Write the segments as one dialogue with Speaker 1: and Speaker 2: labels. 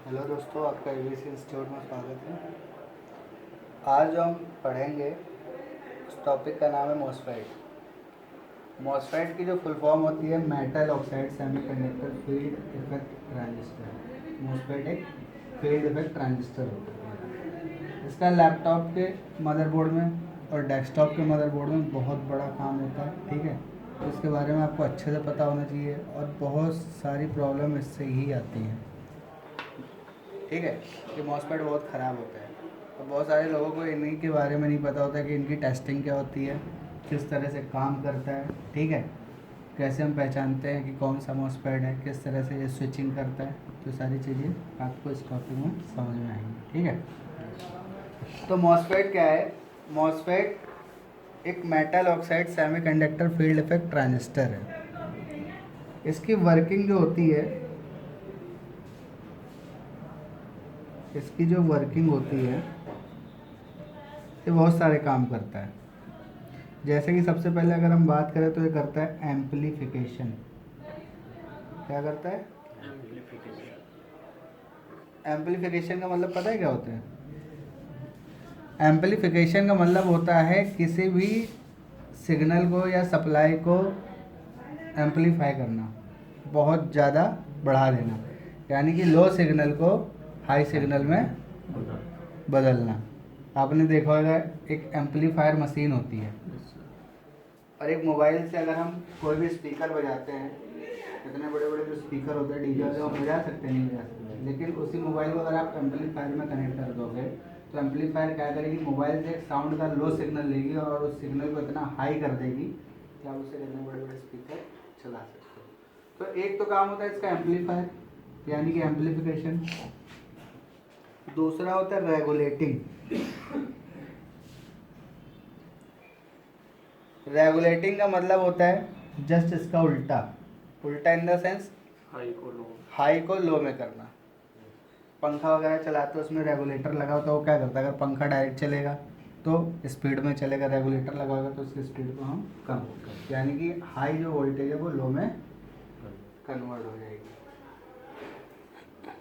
Speaker 1: Hello दोस्तों, आपका ABC institute में स्वागत है। आज जो हम पढ़ेंगे उस टॉपिक का नाम है मॉसफेट। मॉसफेट की जो फुल फॉर्म होती है metal oxide semiconductor field effect transistor. MOSFET एक फील्ड इफेक्ट ट्रांजिस्टर होता है। इसका लैपटॉप के मदरबोर्ड में और डेस्कटॉप के मदरबोर्ड में बहुत बड़ा काम होता है, ठीक है। तो इसके बारे में आपको अच्छे से पता होना चाहिए और बहुत सारी प्रॉब्लम इससे ही आती हैं, ठीक है। कि मॉसफेट बहुत ख़राब होता है और बहुत सारे लोगों को इन्हीं के बारे में नहीं पता होता कि इनकी टेस्टिंग क्या होती है, किस तरह से काम करता है, ठीक है। कैसे हम पहचानते हैं कि कौन सा मॉसफेट है, किस तरह से ये स्विचिंग करता है, तो सारी चीज़ें आपको इस टॉपिक में समझ में आएंगी, ठीक है। तो मॉसफेट क्या है? मॉसफेट एक metal oxide semiconductor field effect transistor है। इसकी वर्किंग जो होती है, इसकी जो वर्किंग होती है ये बहुत सारे काम करता है। जैसे कि सबसे पहले अगर हम बात करें तो ये करता है एम्पलीफिकेशन। क्या करता है? एम्पलीफिकेशन का मतलब पता है क्या होता है? एम्पलीफिकेशन का मतलब होता है किसी भी सिग्नल को या सप्लाई को एम्पलीफाई करना, बहुत ज़्यादा बढ़ा देना, यानी कि लो सिग्नल को हाई सिग्नल में बदलना। आपने देखा होगा एक एम्पलीफायर मशीन होती है और एक मोबाइल से अगर हम कोई भी स्पीकर बजाते हैं, इतने बड़े बड़े जो स्पीकर होते हैं डीजे से, हम बजा सकते हैं, नहीं बजा सकते, लेकिन उसी मोबाइल को अगर आप एम्पलीफायर में कनेक्ट कर दोगे तो एम्पलीफायर क्या करेगी, मोबाइल से एक साउंड का लो सिग्नल लेगी और उस सिग्नल को इतना हाई कर देगी कि आप उससे कितने बड़े बड़े स्पीकर चला सकते हो। तो एक तो काम होता है इसका एम्पलीफायर, यानी कि एम्पलीफिकेशन। दूसरा होता है रेगुलेटिंग। रेगुलेटिंग का मतलब होता है जस्ट इसका उल्टा। उल्टा इन द सेंस हाई को लो में करना। पंखा वगैरह चलाते हो उसमें रेगुलेटर लगा होता है, वो क्या करता है, अगर पंखा डायरेक्ट चलेगा तो स्पीड में चलेगा, रेगुलेटर लगा होगा तो उसकी स्पीड को हम कम, यानी कि हाई जो वोल्टेज है वो लो में कन्वर्ट हो जाएगी।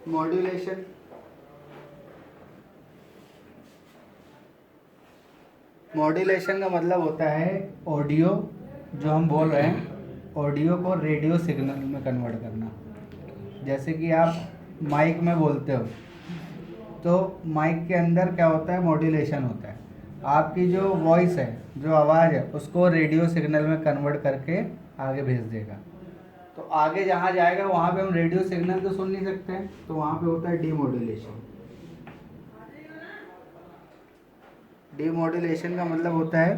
Speaker 1: मॉड्यूलेशन। मॉड्यूलेशन का मतलब होता है ऑडियो, जो हम बोल रहे हैं ऑडियो को रेडियो सिग्नल में कन्वर्ट करना। जैसे कि आप माइक में बोलते हो तो माइक के अंदर क्या होता है, मॉड्यूलेशन होता है। आपकी जो वॉइस है, जो आवाज़ है, उसको रेडियो सिग्नल में कन्वर्ट करके आगे भेज देगा। तो आगे जहाँ जाएगा वहाँ पे हम रेडियो सिग्नल तो सुन नहीं सकते हैं, तो वहाँ पे होता है डीमॉड्यूलेशन। डीमॉड्यूलेशन का मतलब होता है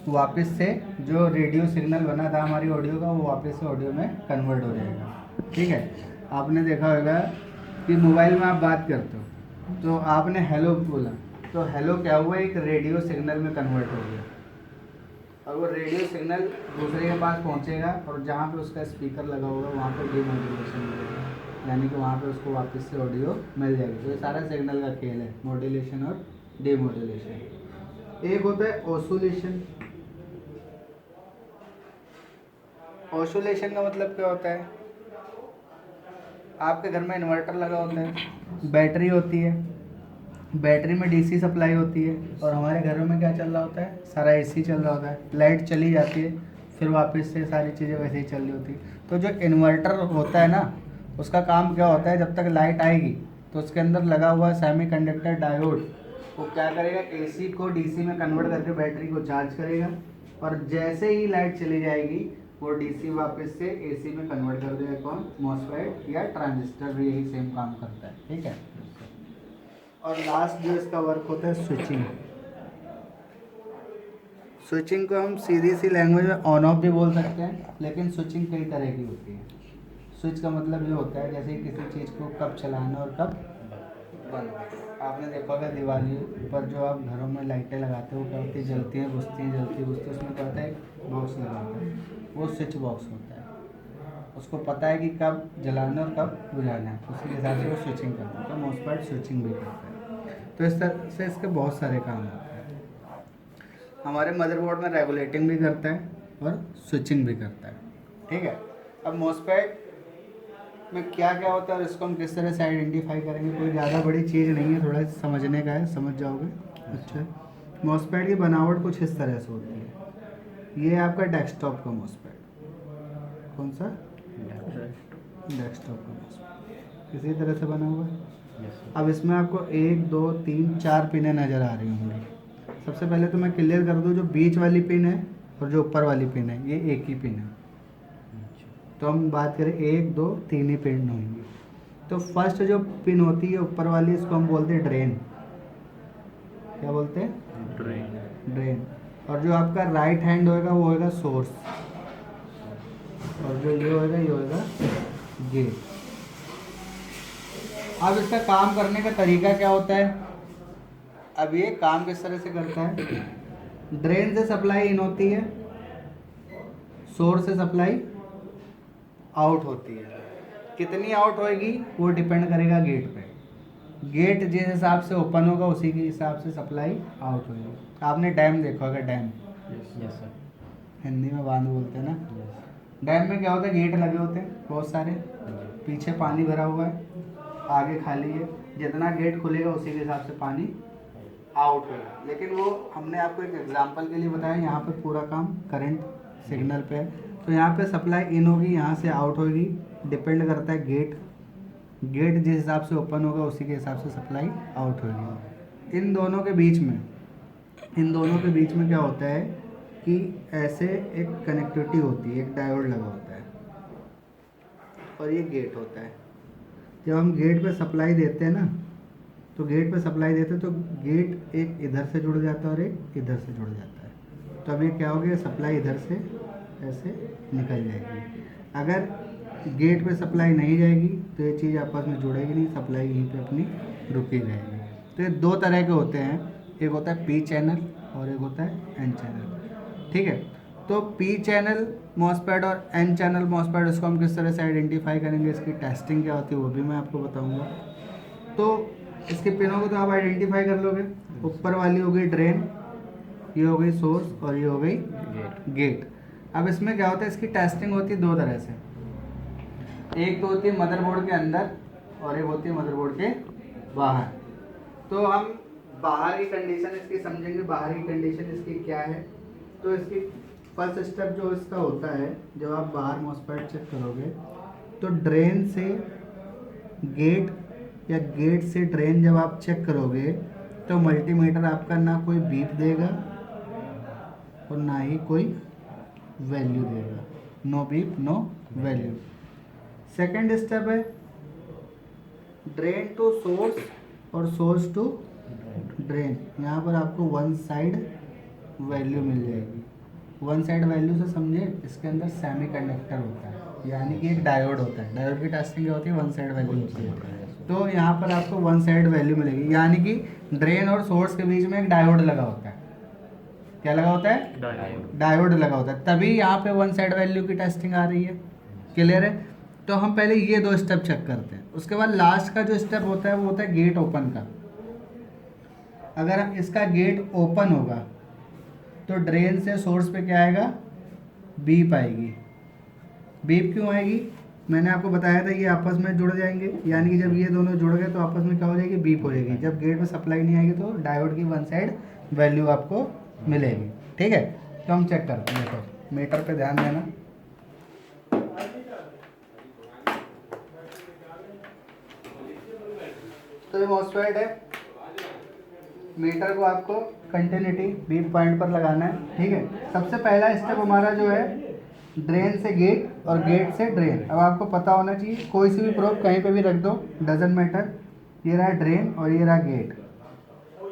Speaker 1: वापस से जो रेडियो सिग्नल बना था हमारी ऑडियो का, वो वापस से ऑडियो में कन्वर्ट हो जाएगा, ठीक है। आपने देखा होगा कि मोबाइल में आप बात करते हो तो आपने हेलो बोला, तो हेलो क्या हुआ, एक रेडियो सिग्नल में कन्वर्ट हो गया और वो रेडियो सिग्नल दूसरे के पास पहुंचेगा और जहाँ पे उसका स्पीकर लगा होगा वहाँ पे डीमॉड्यूलेशन मिलेगा, यानी कि वहाँ पे उसको वापस से ऑडियो मिल जाएगी। तो ये सारा सिग्नल का खेल है, मॉड्यूलेशन और डीमॉड्यूलेशन। एक होता है ऑसुलेशन। ऑसुलेशन का मतलब क्या होता है, आपके घर में इन्वर्टर लगा होता है, बैटरी होती है, बैटरी में डीसी सप्लाई होती है और हमारे घरों में क्या चल रहा होता है, सारा एसी चल रहा होता है, लाइट चली जाती है, फिर वापस से सारी चीज़ें वैसे ही चल रही होती है। तो जो इन्वर्टर होता है ना, उसका काम क्या होता है, जब तक लाइट आएगी तो उसके अंदर लगा हुआ सेमीकंडक्टर डायोड वो क्या करेगा, एसी को डीसी में कन्वर्ट करके बैटरी को चार्ज करेगा और जैसे ही लाइट चली जाएगी वो डीसी वापस से एसी में कन्वर्ट कर देगा। कौन? मॉसफेट या ट्रांजिस्टर भी यही सेम काम करता है, ठीक है। और लास्ट जो इसका वर्क होता है स्विचिंग। स्विचिंग को हम सीधी सी लैंग्वेज में ऑन ऑफ भी बोल सकते हैं, लेकिन स्विचिंग कई तरह की होती है। स्विच का मतलब ये होता है जैसे किसी चीज़ को कब चलाना और कब बंद। आपने देखा होगा दिवाली पर जो आप घरों में लाइटें लगाते हो क्या होती है, जलती हैं बुझती हैं, जलती है बुझती है, उसमें क्या होता है, एक बॉक्स लगा होता है, वो स्विच बॉक्स होता है। उसको पता है कि कब जलाना और कब बुझाना है, उसके हिसाब से वो स्विचिंग करता है। तो मॉसफेट स्विचिंग भी करता है। तो इस तरह से इसके बहुत सारे काम होते हैं। हमारे मदरबोर्ड में रेगुलेटिंग भी करता है और स्विचिंग भी करता है, ठीक है। अब मॉसफेट में क्या क्या होता है और इसको हम किस तरह से आइडेंटिफाई करेंगे। कोई ज़्यादा बड़ी चीज़ नहीं है, थोड़ा समझने का है, समझ जाओगे। अच्छा, मॉसफेट की बनावट कुछ इस तरह से होती है। ये है आपका डेस्कटॉप का मॉसफेट। कौन सा? डेस्कटॉप का मॉसफेट इसी तरह से बना हुआ है। अब इसमें आपको 1 2 3 4 पिनें नज़र आ रही होंगी। सबसे पहले तो मैं क्लियर कर दूँ, जो बीच वाली पिन है और जो ऊपर वाली पिन है ये एक ही पिन है। तो हम बात करें 1 2 3 ही पिन होंगी। तो फर्स्ट जो पिन होती है ऊपर वाली, इसको हम बोलते हैं ड्रेन। क्या बोलते हैं? ड्रेन। और जो आपका राइट हैंड होएगा वो होएगा सोर्स, और जो ये होएगा गेट। अब इसका काम करने का तरीका क्या होता है? अब ये काम किस तरह से करता है? ड्रेन से सप्लाई इन होती है, सोर्स से सप्लाई आउट होती है। कितनी आउट होएगी वो डिपेंड करेगा गेट पे। गेट जिस हिसाब से ओपन होगा उसी के हिसाब से सप्लाई आउट होगी। आपने डैम देखा होगा, डैम।
Speaker 2: Yes sir.
Speaker 1: हिंदी में बांध बोलते हैं ना। डैम में क्या होता है? गेट लगे होते हैं बहुत सारे, पीछे पानी भरा हुआ है, आगे खाली है। जितना गेट खुलेगा उसी के हिसाब से पानी आउट होगा। लेकिन वो हमने आपको एक एग्जांपल के लिए बताया, यहाँ पे पूरा काम करंट सिग्नल पे है। तो यहाँ पे सप्लाई इन होगी, यहाँ से आउट होगी, डिपेंड करता है गेट जिस हिसाब से ओपन होगा उसी के हिसाब से सप्लाई आउट होगी। इन दोनों के बीच में क्या होता है कि ऐसे एक कनेक्टिविटी होती है, एक डायोड लगा होता है और ये गेट होता है। जब हम गेट पे सप्लाई देते हैं ना, तो गेट एक इधर से जुड़ जाता है और एक इधर से जुड़ जाता है। तो अब ये क्या हो गया? सप्लाई इधर से ऐसे निकल जाएगी। अगर गेट पे सप्लाई नहीं जाएगी तो ये चीज़ आपस में जुड़ेगी नहीं, सप्लाई यहीं पे अपनी रुकी रहेगी। तो ये दो तरह के होते हैं, एक होता है पी चैनल और एक होता है एन चैनल। ठीक है, तो पी चैनल मॉसफेट और एन चैनल मॉसफेट, इसको हम किस तरह से आइडेंटिफाई करेंगे, इसकी टेस्टिंग क्या होती है वो भी मैं आपको बताऊँगा। तो इसके पिनों को तो आप आइडेंटिफाई कर लोगे। ऊपर वाली हो गई ड्रेन, ये हो गई सोर्स और ये हो गई गेट। अब इसमें क्या होता है? इसकी टेस्टिंग होती है दो तरह से। एक तो होती है मदरबोर्ड के अंदर और एक होती है मदरबोर्ड के बाहर। तो हम बाहर की कंडीशन इसकी समझेंगे, बाहर की कंडीशन इसकी क्या है। तो इसकी फर्स्ट स्टेप जो इसका होता है, जब आप बाहर मॉसफेट चेक करोगे तो ड्रेन से गेट या गेट से ड्रेन जब आप चेक करोगे तो मल्टीमीटर आपका ना कोई बीप देगा और ना ही कोई वैल्यू देगा। No beep no value. Second step है ड्रेन टू सोर्स और सोर्स टू ड्रेन। यहाँ पर आपको वन साइड वैल्यू मिल जाएगी। वन साइड वैल्यू से समझे, इसके अंदर सेमीकंडक्टर होता है, यानी कि एक डायोड होता है। डायोड की टेस्टिंग क्या होती है? वन साइड वैल्यू होती है। तो यहाँ पर आपको वन साइड वैल्यू मिलेगी, यानी कि ड्रेन और सोर्स के बीच में एक डायोड लगा होता है। क्या लगा होता है? डायोड लगा होता है, तभी यहाँ पे वन साइड वैल्यू की टेस्टिंग आ रही है। क्लियर है? तो हम पहले ये दो स्टेप चेक करते हैं। उसके बाद लास्ट का जो स्टेप होता है वो होता है गेट ओपन का। अगर इसका गेट ओपन होगा तो ड्रेन से सोर्स पे क्या आएगा? बीप आएगी। बीप क्यों आएगी? मैंने आपको बताया था ये आपस में जुड़ जाएंगे, यानी कि जब ये दोनों जुड़ गए तो आपस में क्या हो जाएगी? बीप हो जाएगी। जब गेट में सप्लाई नहीं आएगी तो डायोड की वन साइड वैल्यू आपको मिलेगी। ठीक है, तो हम चेक करते हैं। देखो मीटर पे ध्यान देना। तो ये मॉसफेट है, मीटर को आपको कंटिन्यूटी बीप पॉइंट पर लगाना है। ठीक है, सबसे पहला स्टेप हमारा जो है ड्रेन से गेट और गेट से ड्रेन। अब आपको पता होना चाहिए, कोई सी भी प्रोब कहीं पे भी रख दो, डजंट मैटर। ये रहा ड्रेन और ये रहा gate,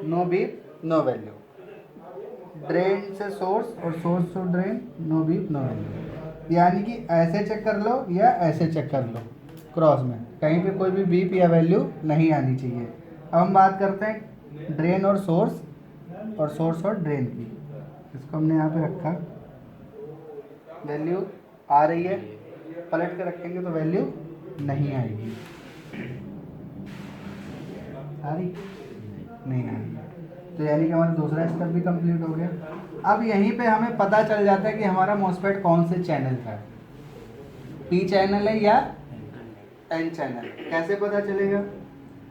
Speaker 1: no beep no value. Drain से सोर्स और source to drain, no beep no value. यानी कि ऐसे चेक कर लो या ऐसे चेक कर लो, क्रॉस में कहीं पे कोई भी बीप या वैल्यू नहीं आनी चाहिए। अब हम बात करते हैं ड्रेन और सोर्स और ड्रेन की। इसको हमने यहाँ पे रखा, वैल्यू आ रही है, पलट के रखेंगे तो वैल्यू नहीं आएगी। आ रही? नहीं आएगी। तो यानी कि हमारा दूसरा स्टेप भी कंप्लीट हो गया। अब यहीं पे हमें पता चल जाता है कि हमारा मॉसफेट कौन से चैनल का है, पी चैनल है या एन चैनल। कैसे पता चलेगा?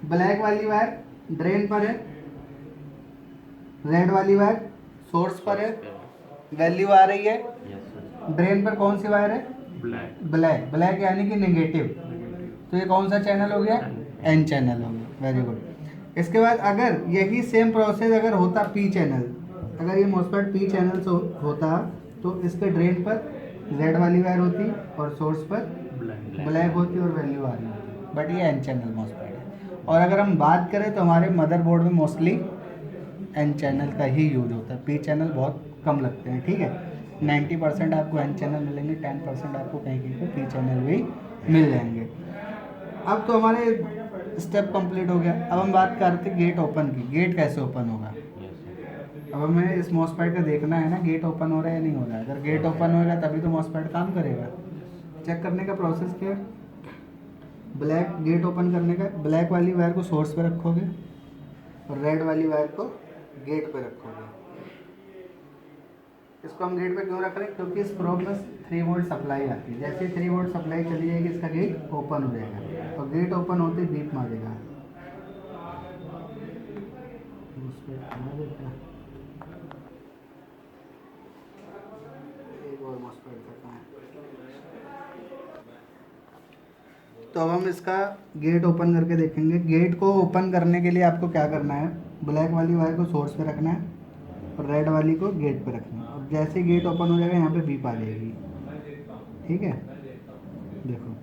Speaker 1: ब्लैक वाली वायर ड्रेन पर है, रेड वाली वायर सोर्स पर है, वैल्यू आ रही है। ड्रेन पर कौन सी वायर है? ब्लैक। ब्लैक यानी कि नेगेटिव, तो ये कौन सा चैनल हो गया? एन चैनल हो गया। Very good. इसके बाद अगर यही सेम प्रोसेस अगर होता पी चैनल, अगर ये मॉस्फेट पी चैनल से होता तो इसके ड्रेन पर रेड वाली वायर होती और सोर्स पर ब्लैक होती और वैल्यू आ रही होती, बट ये एन चैनल मॉस्फेट है। और अगर हम बात करें तो हमारे मदरबोर्ड में मोस्टली एन चैनल का ही यूज होता है, पी चैनल बहुत कम लगते हैं। ठीक है, 90% आपको एन चैनल मिलेंगे, 10% आपको कहीं कहीं पे पी चैनल भी मिल जाएंगे। अब तो हमारे स्टेप कंप्लीट हो गया। अब हम बात करते हैं गेट ओपन की। गेट कैसे ओपन होगा? अब हमें इस मॉस्फेट का देखना है ना, गेट ओपन हो रहा है या नहीं हो रहा है। अगर गेट ओपन होगा तभी तो मॉस्फेट काम करेगा। चेक करने का प्रोसेस क्या है? ब्लैक गेट ओपन करने का, ब्लैक वाली वायर को सोर्स पे रखोगे और रेड वाली वायर को गेट पे रखोगे। इसको हम गेट पे क्यों रख रहे हैं? क्योंकि इस प्रोब में 3 वोल्ट सप्लाई आती है। जैसे 3 वोल्ट सप्लाई चली जाएगी इसका गेट ओपन हो जाएगा और गेट ओपन होते ही बीप मारेगा। तो अब हम इसका गेट ओपन करके देखेंगे। गेट को ओपन करने के लिए आपको क्या करना है? ब्लैक वाली वायर को सोर्स पे रखना है और रेड वाली को गेट पे रखना है। और जैसे ही गेट ओपन हो जाएगा यहाँ पे बीप आ जाएगी। ठीक है, देखो।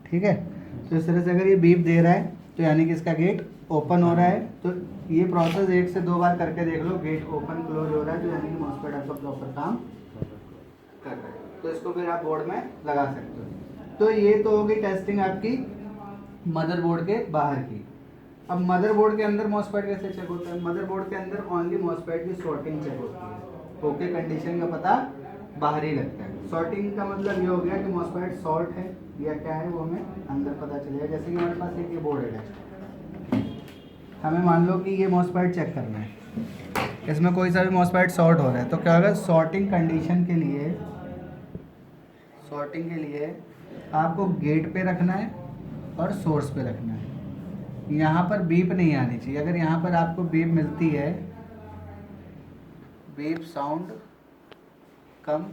Speaker 1: ठीक है, तो इस तरह से अगर ये बीप दे रहा है तो यानी कि इसका गेट ओपन हो रहा है। तो ये प्रोसेस 1 से 2 बार करके देख लो, गेट ओपन क्लोज हो रहा है तो यानी कि मॉस्फेट आपका प्रॉपर काम कर रहा है। तो इसको फिर आप बोर्ड में लगा सकते हो। तो ये तो होगी टेस्टिंग आपकी मदरबोर्ड के बाहर की। अब मदरबोर्ड के अंदर मॉस्फेट कैसे चेक होता है? मदरबोर्ड के अंदर ओनली मॉस्फेट की सॉर्टिंग चेक होती है। ओके कंडीशन का पता बाहर ही लगता है। सॉर्टिंग का मतलब ये हो गया कि मॉस्फेट सॉल्ट है या क्या है, वो हमें अंदर पता चलेगा। जैसे कि हमारे पास एक ये बोर्ड है, हमें मान लो कि ये मॉस्फेट चेक करना है, इसमें कोई सा भी मॉस्फेट सॉर्ट हो रहा है। तो क्या होगा? सॉर्टिंग कंडीशन के लिए, सॉर्टिंग के लिए आपको गेट पे रखना है और सोर्स पे रखना है। यहाँ पर बीप नहीं आनी चाहिए। अगर यहाँ पर आपको बीप मिलती है, बीप साउंड कम,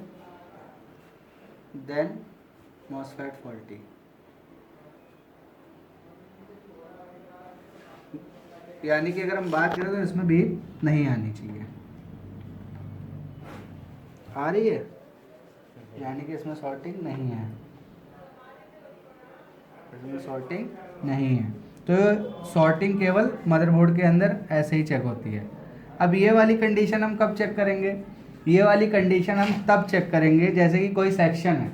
Speaker 1: देन मॉस्फेट फॉल्टी। यानी कि अगर हम बात करें तो इसमें बीप नहीं आनी चाहिए। आ रही है? यानी कि इसमें सॉर्टिंग नहीं है, इसमें सॉर्टिंग नहीं है। तो सॉर्टिंग केवल मदरबोर्ड के अंदर ऐसे ही चेक होती है। अब ये वाली कंडीशन हम कब चेक करेंगे? ये वाली कंडीशन हम तब चेक करेंगे जैसे कि कोई सेक्शन है,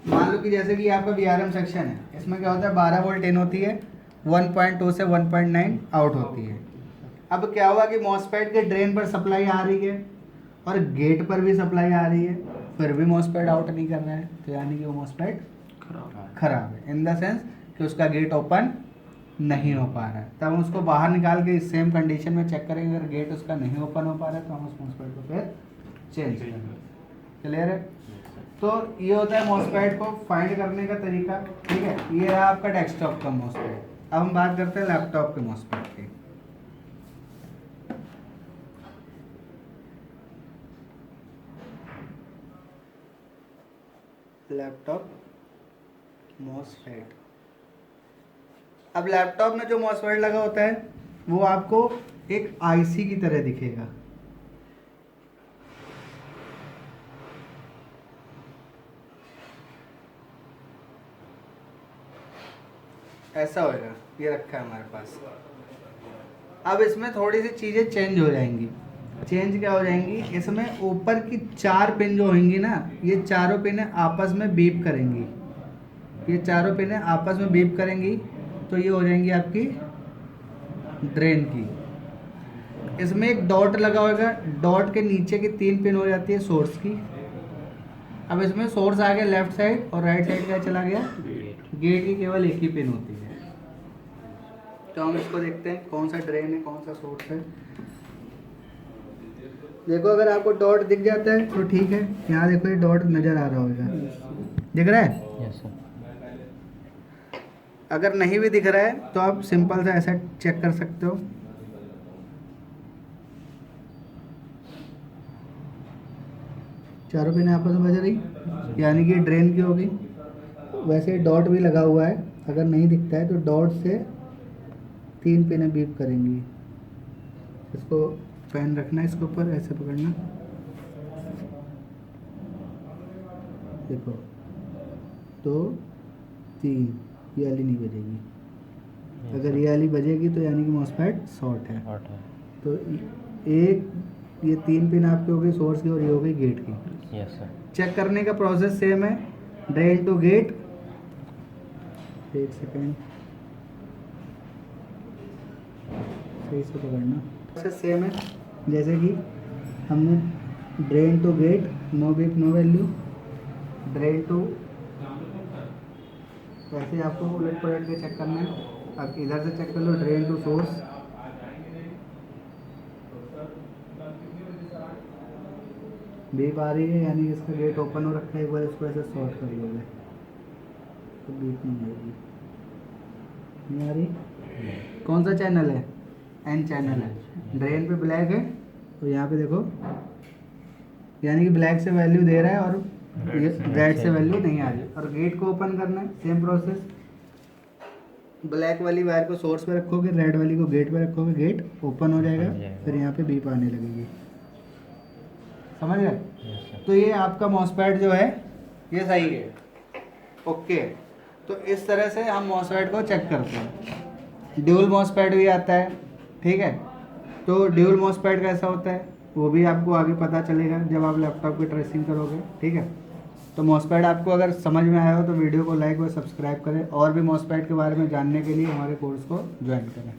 Speaker 1: मान लो कि जैसे कि आपका VRM सेक्शन है, इसमें क्या होता है? 12 वोल्ट इन होती है, 1.2 से 1.9 आउट होती है। अब क्या हुआ कि मॉस्फेट के ड्रेन पर सप्लाई आ रही है और गेट पर भी सप्लाई आ रही है, फिर भी मॉस्फेट आउट नहीं कर रहा है, तो यानी कि वो मॉस्फेट खराब है। इन द सेंस कि उसका गेट ओपन नहीं हो पा रहा है। तब हम उसको बाहर निकाल के इस सेम कंडीशन में चेक करेंगे। अगर गेट उसका नहीं ओपन हो पा रहा है तो हम उस मॉस्फेट को फिर चेंज करेंगे। क्लियर है? तो ये होता है मॉस्फेट को फाइंड करने का तरीका। ठीक है, ये रहा आपका डेस्कटॉप का मॉस्फेट। अब हम बात करते हैं लैपटॉप के मॉस्फेट की। Laptop MOSFET. अब लैपटॉप में जो मॉस्फेट लगा होता है वो आपको एक आईसी की तरह दिखेगा। ऐसा होगा, ये रखा है हमारे पास। अब इसमें थोड़ी सी चीज़ें चेंज हो जाएंगी। चेंज क्या हो जाएंगी? इसमें ऊपर की 4 पिन जो होंगी ना, ये चारों पिनें आपस में बीप करेंगी। ये चारों पिनें आपस में बीप करेंगी तो ये हो जाएंगी आपकी ड्रेन की। इसमें एक डॉट लगा होगा, डॉट के नीचे की 3 पिन हो जाती है सोर्स की। अब इसमें सोर्स आ गया लेफ्ट साइड और राइट साइड क्या चला गया? गेट की केवल एक ही पिन होती है। तो हम इसको देखते हैं कौन सा ड्रेन है, कौन सा सोर्स है। देखो, अगर आपको डॉट दिख जाता है तो ठीक है। यहाँ देखो, ये डॉट नज़र आ रहा होगा। दिख रहा है?
Speaker 2: Yes sir.
Speaker 1: अगर नहीं भी दिख रहा है तो आप सिंपल सा ऐसा चेक कर सकते हो। चारों पिन आपस में बज रही, यानी कि ड्रेन की होगी। वैसे डॉट भी लगा हुआ है, अगर नहीं दिखता है तो डॉट से 3 पिनें बीप करेंगी। इसको पेन रखना है, इसके ऊपर ऐसे पकड़ना, देखो 2 3, ये वाली नहीं बजेगी। अगर ये वाली बजेगी तो यानी कि मॉसफेट शॉर्ट है।
Speaker 2: हॉट है।
Speaker 1: तो एक ये 3 पिन आपकी हो गई सोर्स की और ये हो गई गेट की।
Speaker 2: Yes sir.
Speaker 1: चेक करने का प्रोसेस सेम है, ड्रेन टू गेट। एक सेकेंड, सही से पकड़ना। प्रोसेस सेम है, जैसे कि हमने drain to gate, no beep no value, drain to, वैसे आपको उलट पलट के चेक करना है। अब इधर से चेक कर लो, ड्रेन टू सोर्स, बीप आ रही है यानी इसका गेट ओपन हो रखा है। एक बार इसको ऐसे शॉर्ट कर लोगे तो बीप नहीं आएगी। नहीं आ रही? कौन सा चैनल है? एन चैनल है। ड्रेन पे ब्लैक है तो यहाँ पे देखो, यानी कि ब्लैक से वैल्यू दे रहा है और रेड से वैल्यू नहीं आ रही। और गेट को ओपन करना है, सेम प्रोसेस। ब्लैक वाली वायर को सोर्स पे रखोगे, रेड वाली को गेट पे रखोगे, गेट ओपन हो जाएगा, फिर यहाँ पे बीप आने लगेगी। समझ गए? तो ये आपका मॉसफेट जो है ये सही है, ओके। तो इस तरह से हम मॉसफेट को चेक करते हैं। ड्यूल मॉसफेट भी आता है, ठीक है। तो ड्यूल मॉसफेट कैसा होता है वो भी आपको आगे पता चलेगा जब आप लैपटॉप की ट्रेसिंग करोगे, ठीक है। तो मॉसफेट आपको अगर समझ में आया हो तो वीडियो को लाइक और सब्सक्राइब करें, और भी मॉसफेट के बारे में जानने के लिए हमारे कोर्स को ज्वाइन करें।